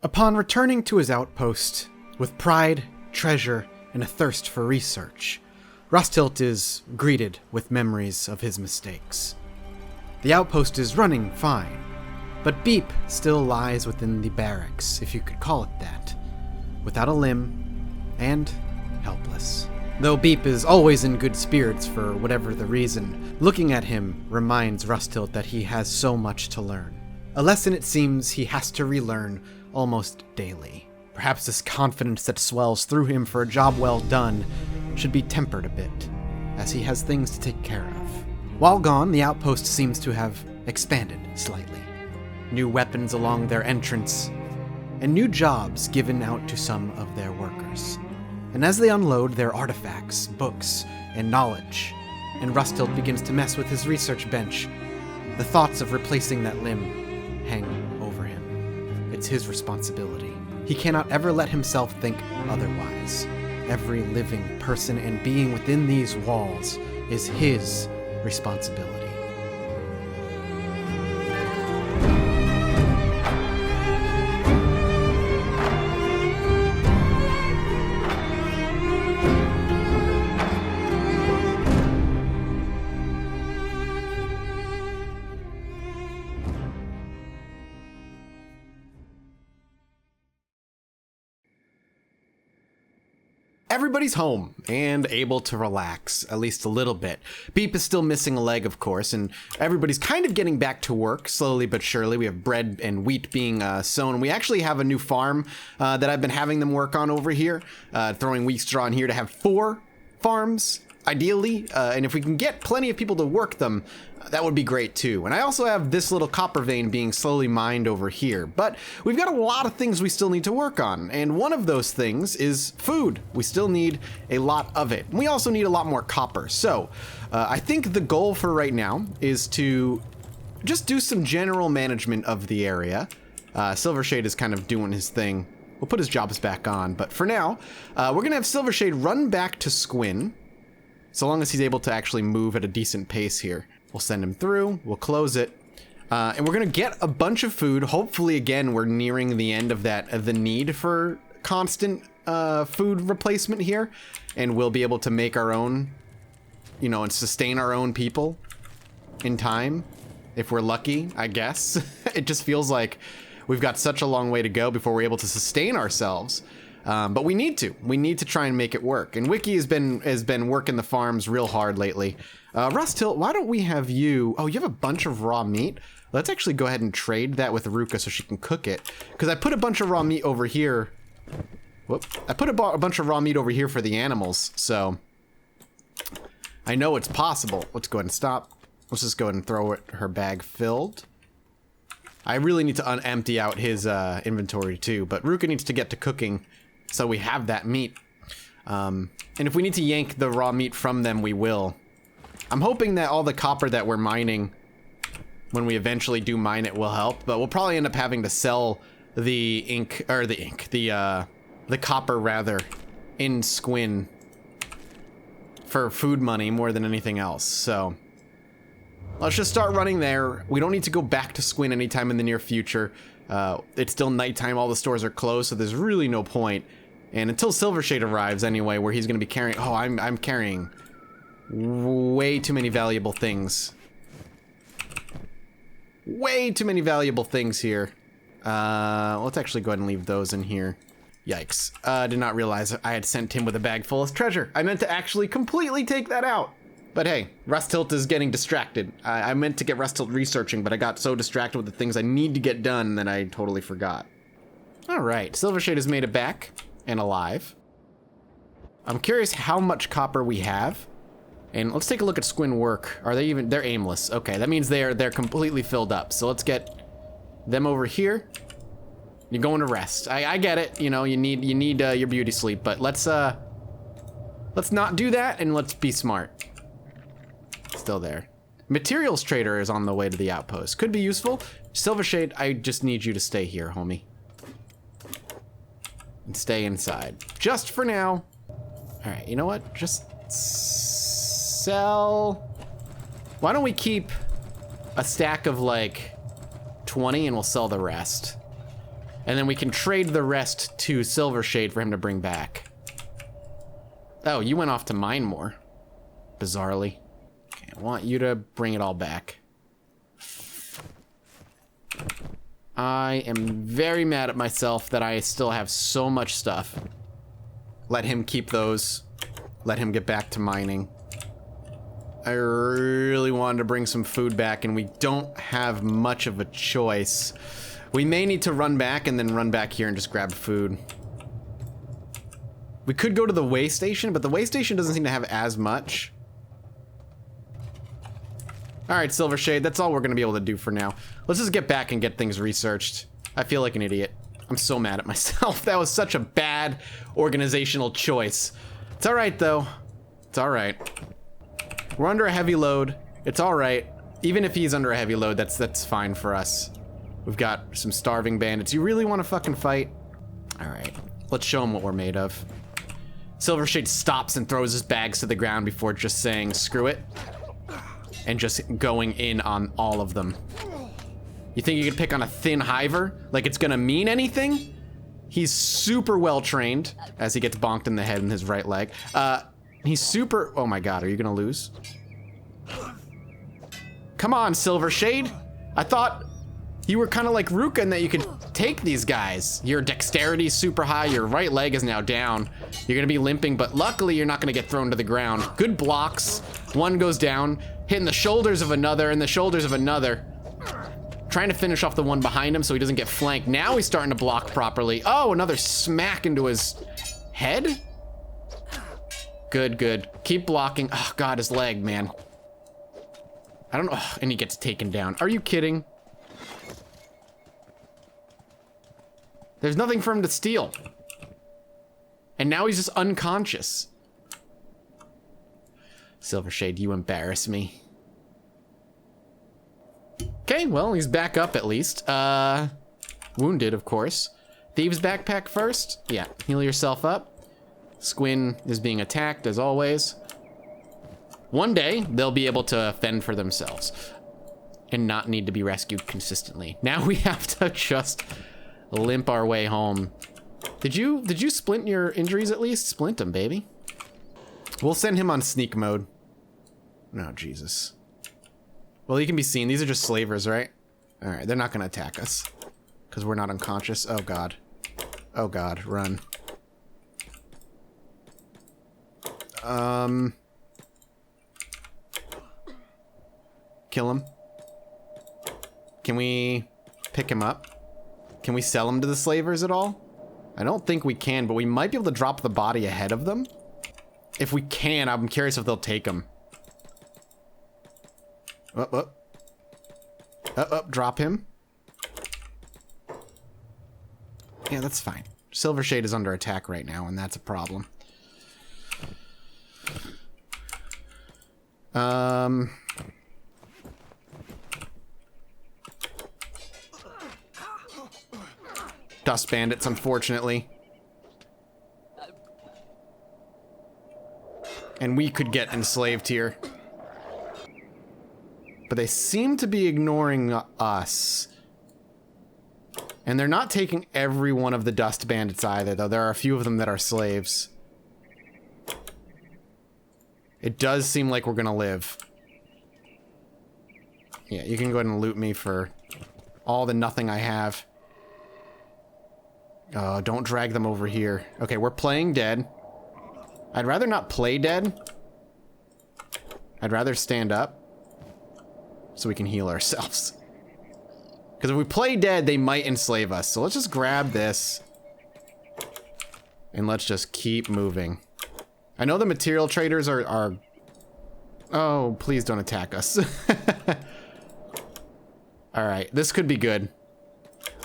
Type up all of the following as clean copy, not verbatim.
Upon returning to his outpost, with pride, treasure, and a thirst for research, Rusthilt is greeted with memories of his mistakes. The outpost is running fine, but Beep still lies within the barracks, if you could call it that, without a limb and helpless. Though Beep is always in good spirits for whatever the reason, looking at him reminds Rusthilt that he has so much to learn. A lesson it seems he has to relearn almost daily. Perhaps this confidence that swells through him for a job well done should be tempered a bit, as he has things to take care of. While gone, the outpost seems to have expanded slightly. New weapons along their entrance, and new jobs given out to some of their workers. And as they unload their artifacts, books, and knowledge, and Rusthilt begins to mess with his research bench, the thoughts of replacing that limb hang over him. It's his responsibility. He cannot ever let himself think otherwise. Every living person and being within these walls is his responsibility. Everybody's home and able to relax, at least a little bit. Beep is still missing a leg, of course, and everybody's kind of getting back to work, slowly but surely. We have bread and wheat being sown. We actually have a new farm that I've been having them work on over here, throwing wheat straw in here to have 4 farms, ideally, and if we can get plenty of people to work them, that would be great too. And I also have this little copper vein being slowly mined over here, but we've got a lot of things we still need to work on, and one of those things is food. We still need a lot of it. We also need a lot more copper. So I think the goal for right now is to just do some general management of the area. Silvershade is kind of doing his thing. We'll put his jobs back on, but for now, we're gonna have Silvershade run back to Squin, so long as he's able to actually move at a decent pace here. We'll send him through, we'll close it, and we're gonna get a bunch of food. Hopefully, again, we're nearing the end of the need for constant food replacement here, and we'll be able to make our own, and sustain our own people in time, if we're lucky, I guess. It just feels like we've got such a long way to go before we're able to sustain ourselves. But we need to try and make it work. And Wiki has been working the farms real hard lately. Rusthilt, why don't we have you? Oh, you have a bunch of raw meat. Let's actually go ahead and trade that with Ruka so she can cook it. Because I put a bunch of raw meat over here. Whoop! I put a bunch of raw meat over here for the animals, so I know it's possible. Let's go ahead and stop. Let's just go ahead and throw her bag filled. I really need to empty out his inventory too, but Ruka needs to get to cooking so we have that meat. And if we need to yank the raw meat from them, we will. I'm hoping that all the copper that we're mining, when we eventually do mine it, will help, but we'll probably end up having to sell the copper rather, in Squin for food money more than anything else, so let's just start running there. We don't need to go back to Squin anytime in the near future. It's still nighttime, all the stores are closed, so there's really no point. And until Silvershade arrives anyway, where he's gonna be carrying, oh, I'm carrying way too many valuable things. Way too many valuable things here. Let's actually go ahead and leave those in here. Yikes. Did not realize I had sent him with a bag full of treasure. I meant to actually completely take that out. But hey, Rusthilt is getting distracted. I meant to get Rusthilt researching, but I got so distracted with the things I need to get done that I totally forgot. Alright, Silvershade has made it back and alive. I'm curious how much copper we have. And let's take a look at Squin work. Are they even, they're aimless. Okay, that means they're completely filled up. So let's get them over here. You're going to rest. I get it, you need your beauty sleep, but let's not do that and let's be smart. Still there. Materials trader is on the way to the outpost. Could be useful. Silvershade, I just need you to stay here, homie. And stay inside. Just for now. Alright, you know what? Just sell. Why don't we keep a stack of like 20 and we'll sell the rest. And then we can trade the rest to Silvershade for him to bring back. Oh, you went off to mine more. Bizarrely. Okay, I want you to bring it all back. I am very mad at myself that I still have so much stuff. Let him keep those. Let him get back to mining. I really wanted to bring some food back, and we don't have much of a choice. We may need to run back and then run back here and just grab food. We could go to the way station, but the way station doesn't seem to have as much. Alright, Silvershade, that's all we're gonna be able to do for now. Let's just get back and get things researched. I feel like an idiot. I'm so mad at myself. That was such a bad organizational choice. It's alright, though. It's alright. We're under a heavy load. It's alright. Even if he's under a heavy load, that's fine for us. We've got some starving bandits. You really want to fucking fight? Alright. Let's show him what we're made of. Silvershade stops and throws his bags to the ground before just saying, screw it. And just going in on all of them. You think you could pick on a thin hiver? Like it's gonna mean anything? He's super well trained as he gets bonked in the head in his right leg. He's super, oh my god, are you gonna lose? Come on, Silvershade. I thought you were kind of like Ruka in that you could take these guys. Your dexterity's super high, your right leg is now down. You're gonna be limping, but luckily you're not gonna get thrown to the ground. Good blocks. One goes down, hitting the shoulders of another and the shoulders of another. Trying to finish off the one behind him so he doesn't get flanked. Now he's starting to block properly. Oh, another smack into his head? Good, good. Keep blocking. Oh god, his leg, man. I don't know. Oh, and he gets taken down. Are you kidding? There's nothing for him to steal. And now he's just unconscious. Silvershade, you embarrass me. Okay, well, he's back up at least. Wounded, of course. Thieves backpack first. Yeah, heal yourself up. Squin is being attacked, as always. One day, they'll be able to fend for themselves and not need to be rescued consistently. Now we have to just limp our way home. Did you splint your injuries at least? Splint them, baby. We'll send him on sneak mode. Oh, Jesus. Well, he can be seen. These are just slavers, right? All right, they're not gonna attack us because we're not unconscious. Oh, God. Oh, God, run. Kill him. Can we pick him up? Can we sell him to the slavers at all? I don't think we can, but we might be able to drop the body ahead of them. If we can, I'm curious if they'll take him. Up, drop him. Yeah, that's fine. Silvershade is under attack right now, and that's a problem. Dust bandits, unfortunately. And we could get enslaved here. But they seem to be ignoring us. And they're not taking every one of the dust bandits either, though. There are a few of them that are slaves. It does seem like we're gonna live. Yeah, you can go ahead and loot me for all the nothing I have. Don't drag them over here. Okay, we're playing dead. I'd rather not play dead. I'd rather stand up so we can heal ourselves. Because if we play dead, they might enslave us. So let's just grab this. And let's just keep moving. I know the material traders are... Oh, please don't attack us. Alright, this could be good.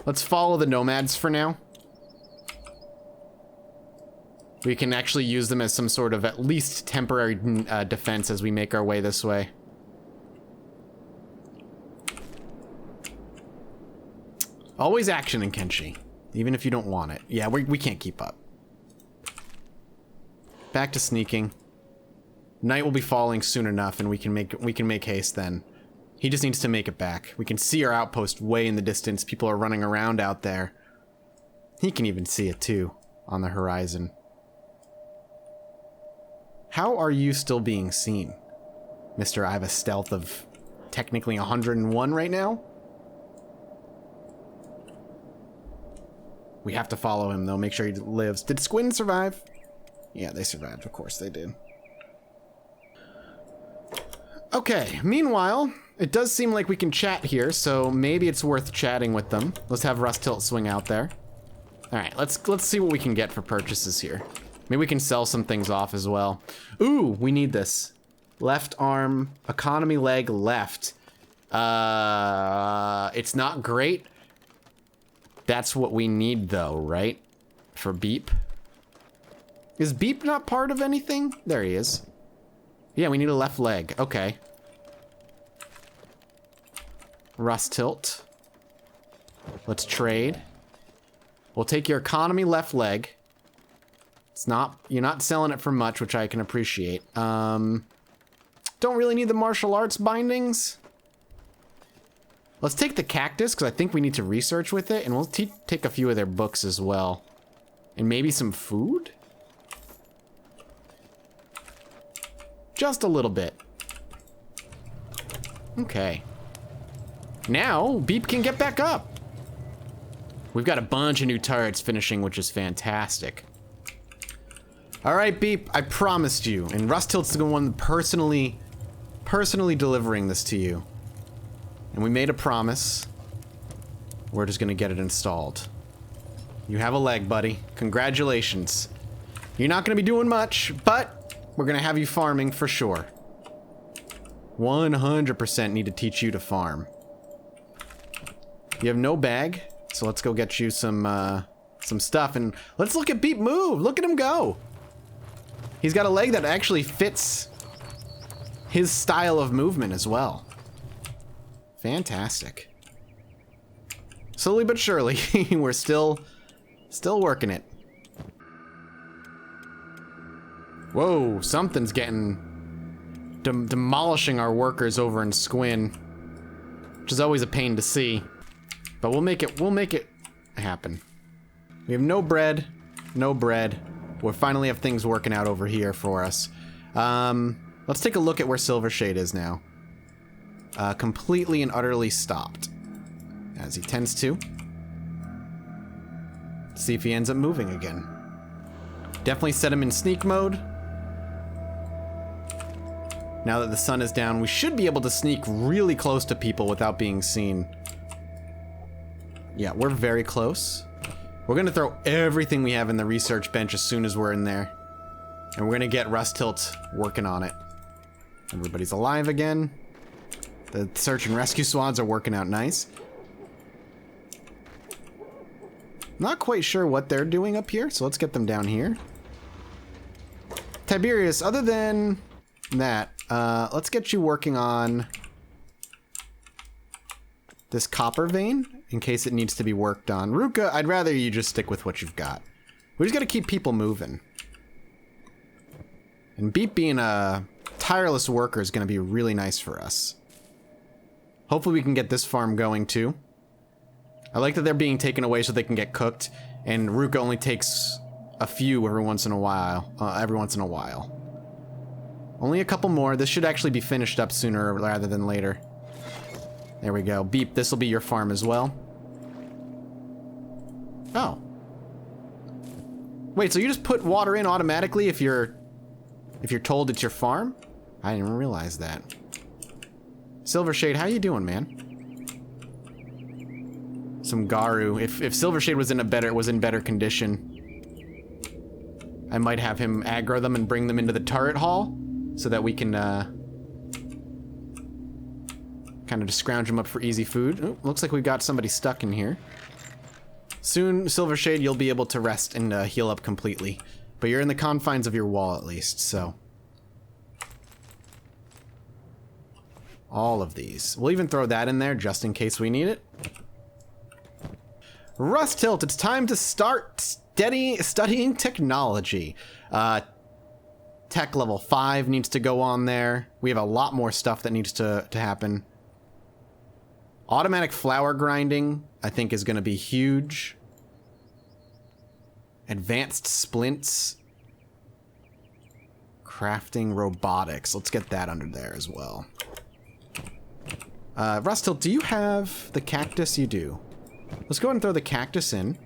Let's follow the nomads for now. We can actually use them as some sort of at least temporary defense as we make our way this way. Always action in Kenshi, even if you don't want it. Yeah, we can't keep up. Back to sneaking. Night will be falling soon enough, and we can make haste then. He just needs to make it back. We can see our outpost way in the distance. People are running around out there. He can even see it too on the horizon. How are you still being seen, Mr. I have a stealth of technically 101 right now? We have to follow him though, make sure he lives. Did Squin survive? Yeah, they survived, of course they did. Okay, meanwhile, it does seem like we can chat here, so maybe it's worth chatting with them. Let's have Rustilt swing out there. All right, let's see what we can get for purchases here. Maybe we can sell some things off as well. Ooh, we need this. Left arm, economy leg, left. It's not great. That's what we need though, right? For Beep. Is Beep not part of anything? There he is. Yeah, we need a left leg. Okay. Rustilt. Let's trade. We'll take your economy left leg. It's not, you're not selling it for much, which I can appreciate. Don't really need the martial arts bindings. Let's take the cactus, because I think we need to research with it, and we'll take a few of their books as well. And maybe some food? Just a little bit. Okay. Now, Beep can get back up. We've got a bunch of new turrets finishing, which is fantastic. All right, Beep, I promised you, and Rustilt's the one personally delivering this to you. And we made a promise. We're just gonna get it installed. You have a leg, buddy. Congratulations. You're not gonna be doing much, but we're gonna have you farming for sure. 100% need to teach you to farm. You have no bag, so let's go get you some stuff, and let's look at Beep move. Look at him go. He's got a leg that actually fits his style of movement as well. Fantastic. Slowly but surely, we're still working it. Whoa, something's getting demolishing our workers over in Squin, which is always a pain to see. But we'll make it happen. We have no bread, no bread. We finally have things working out over here for us. Let's take a look at where Silvershade is now. Completely and utterly stopped, as he tends to. See if he ends up moving again. Definitely set him in sneak mode. Now that the sun is down, we should be able to sneak really close to people without being seen. Yeah, we're very close. We're gonna throw everything we have in the research bench as soon as we're in there. And we're gonna get Rustilt working on it. Everybody's alive again. The search and rescue squads are working out nice. Not quite sure what they're doing up here, so let's get them down here. Tiberius, other than that, let's get you working on this copper vein in case it needs to be worked on. Ruka, I'd rather you just stick with what you've got. We just gotta keep people moving. And Beep being a tireless worker is gonna be really nice for us. Hopefully we can get this farm going too. I like that they're being taken away so they can get cooked, and Ruka only takes a few every once in a while. Only a couple more. This should actually be finished up sooner rather than later. There we go. Beep, this will be your farm as well. Oh. Wait, so you just put water in automatically if you're told it's your farm? I didn't realize that. Silvershade, how you doing, man? Some Garu. If Silvershade was in better condition, I might have him aggro them and bring them into the turret hall so that we can kind of just scrounge them up for easy food. Ooh, looks like we've got somebody stuck in here. Soon, Silvershade, you'll be able to rest and heal up completely. But you're in the confines of your wall at least, so. All of these. We'll even throw that in there just in case we need it. Rustilt, it's time to start studying technology. Tech level 5 needs to go on there. We have a lot more stuff that needs to happen. Automatic flour grinding, I think, is going to be huge. Advanced splints. Crafting robotics. Let's get that under there as well. Rustil, do you have the cactus? You do. Let's go ahead and throw the cactus in.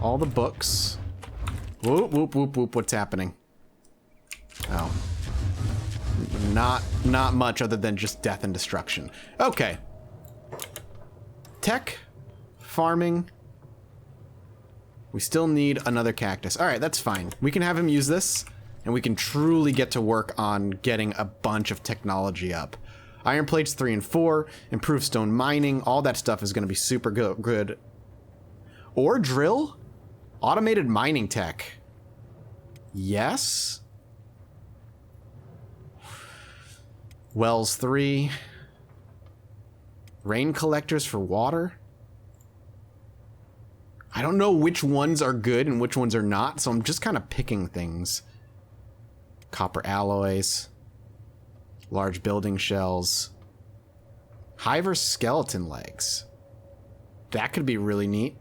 All the books. Whoop, whoop, whoop, whoop. What's happening? Oh. Not much other than just death and destruction. Okay. Tech. Farming. We still need another cactus. Alright, that's fine. We can have him use this, and we can truly get to work on getting a bunch of technology up. Iron plates 3 and 4, improved stone mining, all that stuff is going to be super good. Ore drill? Automated mining tech. Yes? Wells 3. Rain collectors for water. I don't know which ones are good and which ones are not, so I'm just kind of picking things. Copper alloys. Large building shells. Hiver skeleton legs. That could be really neat.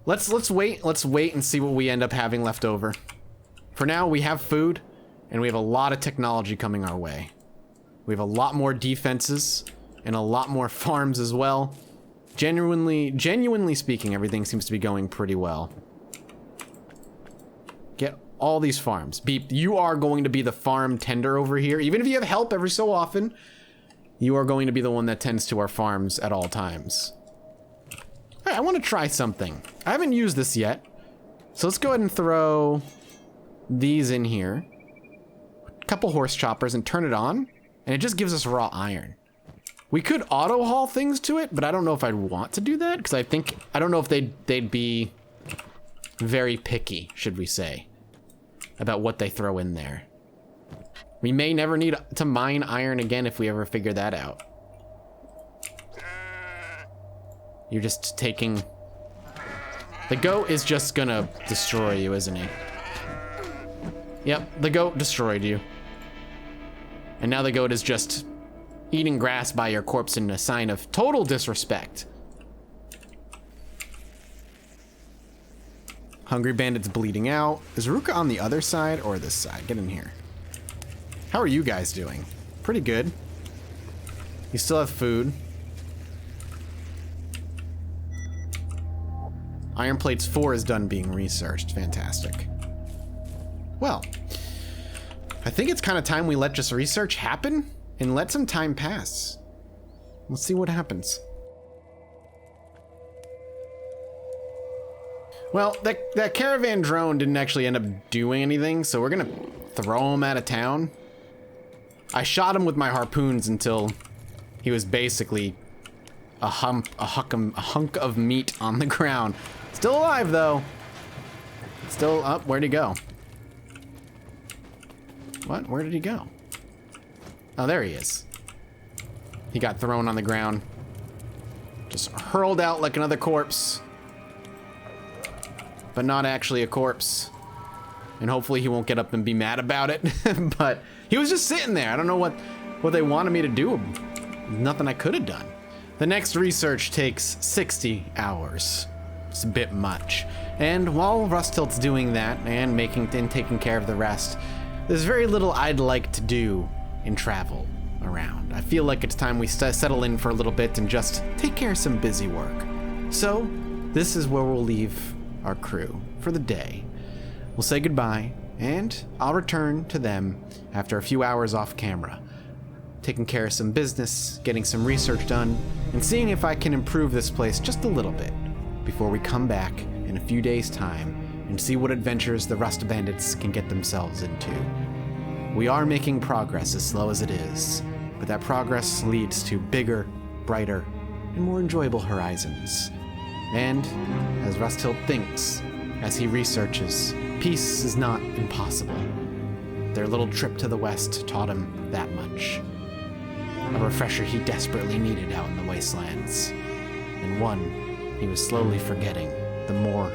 Let's wait and see what we end up having left over. For now, we have food, and we have a lot of technology coming our way. We have a lot more defenses, and a lot more farms as well. Genuinely speaking, everything seems to be going pretty well. Get all these farms. Beep, you are going to be the farm tender over here. Even if you have help every so often, you are going to be the one that tends to our farms at all times. Hey, I want to try something. I haven't used this yet. So let's go ahead and throw these in here. A couple horse choppers and turn it on. And it just gives us raw iron. We could auto haul things to it, but I don't know if I'd want to do that. Because I don't know if they'd be very picky, should we say, about what they throw in there. We may never need to mine iron again if we ever figure that out. You're just taking... The goat is just gonna destroy you, isn't he? Yep, the goat destroyed you. And now the goat is just eating grass by your corpse in a sign of total disrespect. Hungry bandit's bleeding out. Is Ruka on the other side or this side? Get in here. How are you guys doing? Pretty good. You still have food. Iron plates 4 is done being researched. Fantastic. Well, I think it's kind of time we let just research happen and let some time pass. Let's see what happens. Well, that caravan drone didn't actually end up doing anything, so we're gonna throw him out of town. I shot him with my harpoons until he was basically a hunk of meat on the ground. Still alive, though. Still up. Where'd he go? What? Where did he go? Oh, there he is. He got thrown on the ground. Just hurled out like another corpse. But not actually a corpse. And hopefully he won't get up and be mad about it. But he was just sitting there. I don't know what they wanted me to do. Nothing I could have done. The next research takes 60 hours. It's a bit much. And while Rustilt's doing that and taking care of the rest, there's very little I'd like to do in travel around. I feel like it's time we settle in for a little bit and just take care of some busy work. So, this is where we'll leave our crew for the day. We'll say goodbye, and I'll return to them after a few hours off camera, taking care of some business, getting some research done, and seeing if I can improve this place just a little bit before we come back in a few days' time and see what adventures the Rust Bandits can get themselves into. We are making progress, as slow as it is, but that progress leads to bigger, brighter, and more enjoyable horizons. And, as Rusthilt thinks, as he researches, peace is not impossible. Their little trip to the west taught him that much. A refresher he desperately needed out in the wastelands, and one he was slowly forgetting the more